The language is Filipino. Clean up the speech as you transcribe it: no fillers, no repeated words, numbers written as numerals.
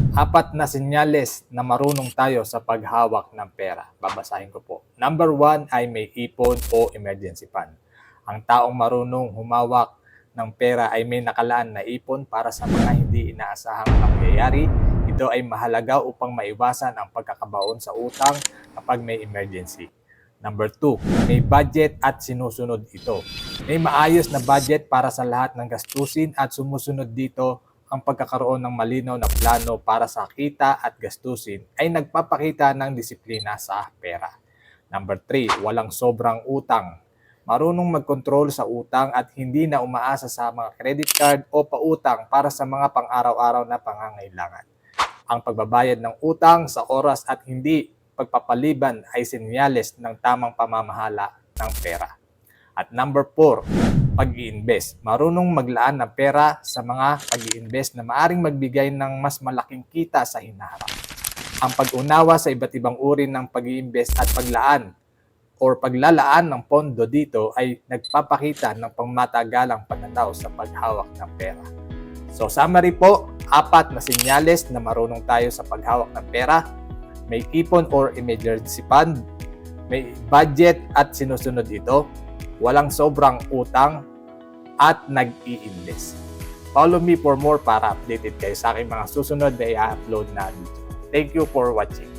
Apat na senyales na marunong tayo sa paghawak ng pera. Babasahin ko po. Number 1 ay may ipon o emergency fund. Ang taong marunong humawak ng pera ay may nakalaan na ipon para sa mga hindi inaasahang pangyayari. Ito ay mahalaga upang maiwasan ang pagkakabaon sa utang kapag may emergency. Number 2, may budget at sinusunod ito. May maayos na budget para sa lahat ng gastusin at sumusunod dito ang pagkakaroon ng malinaw na plano para sa kita at gastusin ay nagpapakita ng disiplina sa pera. Number 3, walang sobrang utang. Marunong magkontrol sa utang at hindi na umaasa sa mga credit card o pautang para sa mga pang-araw-araw na pangangailangan. Ang pagbabayad ng utang sa oras at hindi pagpapaliban ay senyales ng tamang pamamahala ng pera. At number 4, pag-i-invest. Marunong maglaan ng pera sa mga pag-i-invest na maaring magbigay ng mas malaking kita sa hinaharap. Ang pag-unawa sa iba't ibang uri ng pag-i-invest at paglaan or paglalaan ng pondo dito ay nagpapakita ng pangmatagalang pananaw sa paghawak ng pera. So summary po, 4 na senyales na marunong tayo sa paghawak ng pera. May ipon or emergency fund, may budget at sinusunod ito, walang sobrang utang, at nag-i-invest. Follow me for more para updated kayo sa aking mga susunod na i-upload na video. Thank you for watching.